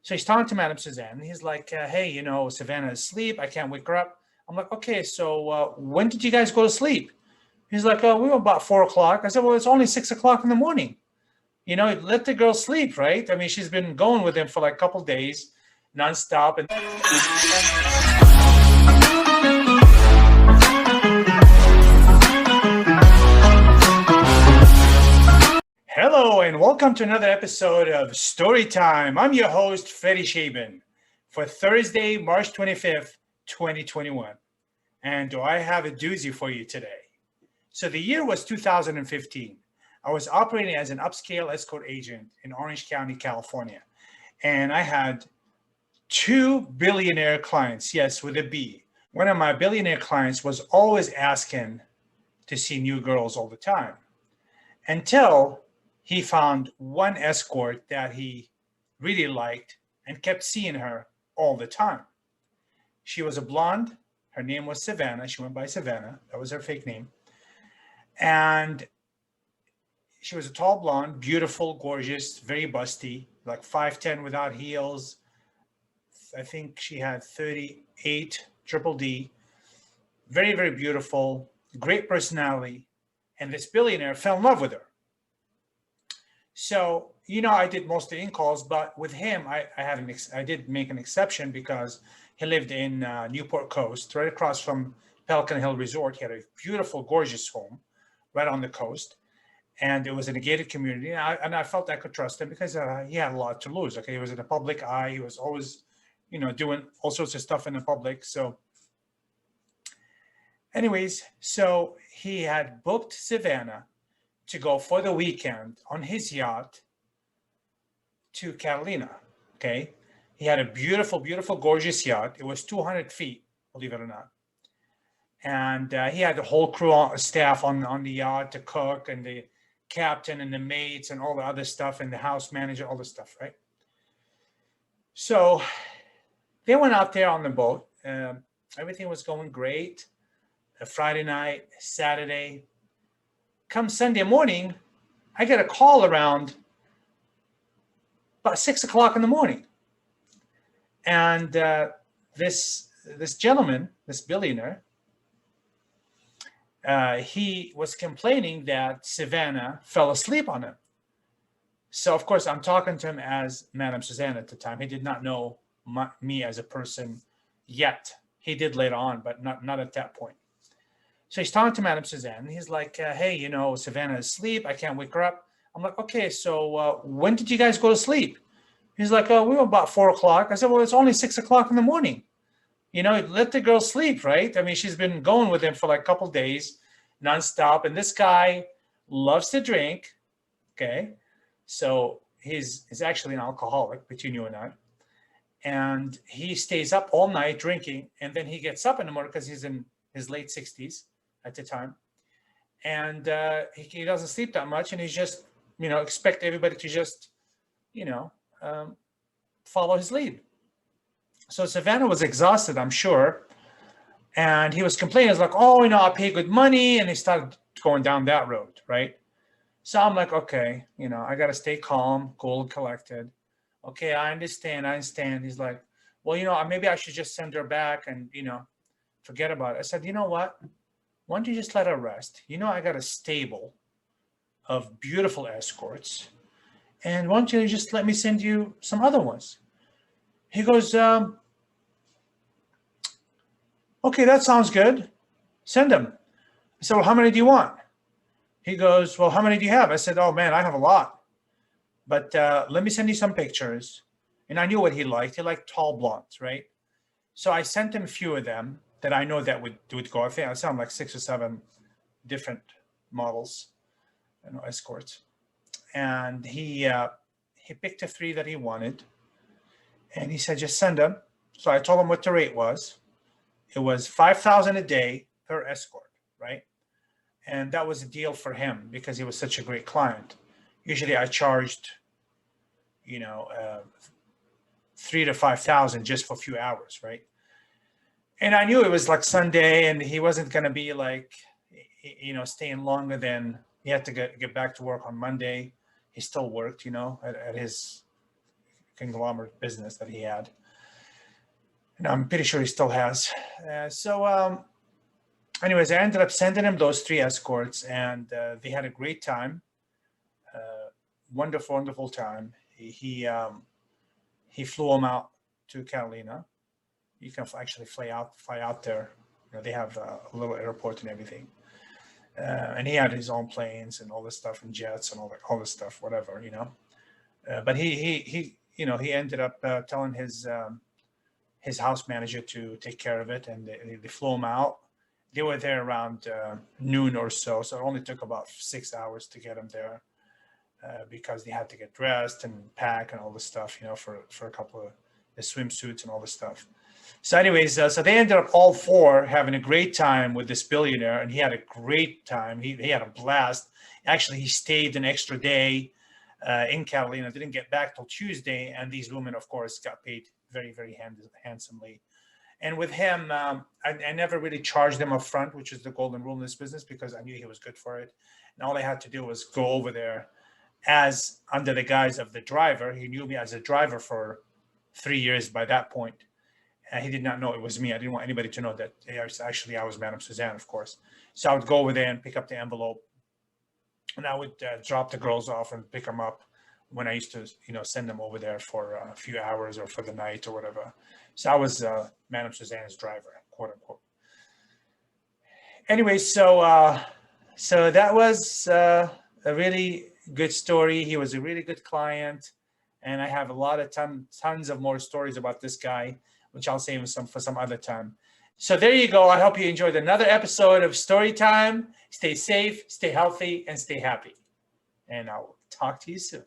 So he's talking to Madam Suzanne. He's like, hey, Savannah is asleep. I can't wake her up. I'm like, okay, so when did you guys go to sleep? He's like, we were about 4 o'clock. I said, well, it's only 6 o'clock in the morning. Let the girl sleep, right? I mean, she's been going with him for like a couple days, nonstop. And hello, and welcome to another episode of Story Time. I'm your host, Ferry Shaban, for Thursday, March 25th, 2021. And do I have a doozy for you today? So the year was 2015. I was operating as an upscale escort agent in Orange County, California. And I had two billionaire clients, yes, with a B. One of my billionaire clients was always asking to see new girls all the time until he found one escort that he really liked and kept seeing her all the time. She was a blonde. Her name was Savanah. She went by Savanah. That was her fake name. And she was a tall blonde, beautiful, gorgeous, very busty, like 5'10" without heels. I think she had 38 triple D. Very, very beautiful, great personality. And this billionaire fell in love with her. So, I did most of the in-calls, but with him, I did make an exception because he lived in Newport Coast, right across from Pelican Hill Resort. He had a beautiful, gorgeous home right on the coast. And it was in a gated community. And I felt I could trust him because he had a lot to lose. Okay, he was in the public eye. He was always, doing all sorts of stuff in the public. So anyways, so he had booked Savannah to go for the weekend on his yacht to Catalina, okay? He had a beautiful, beautiful, gorgeous yacht. It was 200 feet, believe it or not. And he had the whole staff on the yacht to cook, and the captain and the maids and all the other stuff, and the house manager, all the stuff, right? So they went out there on the boat. Everything was going great. Friday night, Saturday. Come Sunday morning, I get a call around about 6 o'clock in the morning. And this gentleman, this billionaire, he was complaining that Savannah fell asleep on him. So, of course, I'm talking to him as Madam Suzanne at the time. He did not know me as a person yet. He did later on, but not at that point. So he's talking to Madam Suzanne. He's like, hey, Savannah is asleep. I can't wake her up. I'm like, okay, so when did you guys go to sleep? He's like, we were about 4 o'clock. I said, well, it's only 6 o'clock in the morning. Let the girl sleep, right? I mean, she's been going with him for like a couple days, nonstop. And this guy loves to drink, okay? So he's actually an alcoholic, between you and I. And he stays up all night drinking. And then he gets up in the morning because he's in his late 60s. At the time, and he doesn't sleep that much, and he's just expect everybody to just follow his lead. So Savannah was exhausted, I'm sure, and he was complaining. He was like, oh, I pay good money, and he started going down that road, right? So I'm like, okay, I got to stay calm, cool, and collected. Okay, I understand. He's like, well, maybe I should just send her back and forget about it. I said, you know what? Why don't you just let her rest? I got a stable of beautiful escorts. And why don't you just let me send you some other ones? He goes, okay, that sounds good. Send them. I said, well, how many do you want? He goes, well, how many do you have? I said, oh, man, I have a lot. But let me send you some pictures. And I knew what he liked. He liked tall blondes, right? So I sent him a few of them that I know that would go. I think I sound like 6 or 7 different models, escorts. And he picked the 3 that he wanted. And he said, just send them. So I told him what the rate was. It was $5,000 a day per escort, right? And that was a deal for him because he was such a great client. Usually I charged, 3 to 5,000 just for a few hours, right? And I knew it was like Sunday, and he wasn't going to be like, staying longer than he had to get back to work on Monday. He still worked, at his conglomerate business that he had. And I'm pretty sure he still has. Anyways, I ended up sending him those 3 escorts, and they had a great time. Wonderful, wonderful time. He flew them out to Catalina. You can actually fly out there. They have a little airport and everything. And he had his own planes and all this stuff, and jets and all this stuff, whatever. But he ended up telling his house manager to take care of it, and they flew him out. They were there around noon or so it only took about 6 hours to get him there, because they had to get dressed and pack and all this stuff, for a couple of the swimsuits and all this stuff. So anyways, so they ended up all 4 having a great time with this billionaire, and he had a great time. He had a blast. Actually, he stayed an extra day in Catalina, didn't get back till Tuesday, and these women, of course, got paid very, very handsomely. And with him, I never really charged him up front, which is the golden rule in this business, because I knew he was good for it. And all I had to do was go over there as under the guise of the driver. He knew me as a driver for 3 years by that point. And he did not know it was me. I didn't want anybody to know that I was Madam Suzanne, of course. So I would go over there and pick up the envelope, and I would drop the girls off and pick them up when I used to, send them over there for a few hours or for the night or whatever. So I was Madam Suzanne's driver, quote unquote. Anyway, so that was a really good story. He was a really good client, and I have a lot of tons of more stories about this guy, which I'll save for some other time. So there you go. I hope you enjoyed another episode of Story Time. Stay safe, stay healthy, and stay happy. And I'll talk to you soon.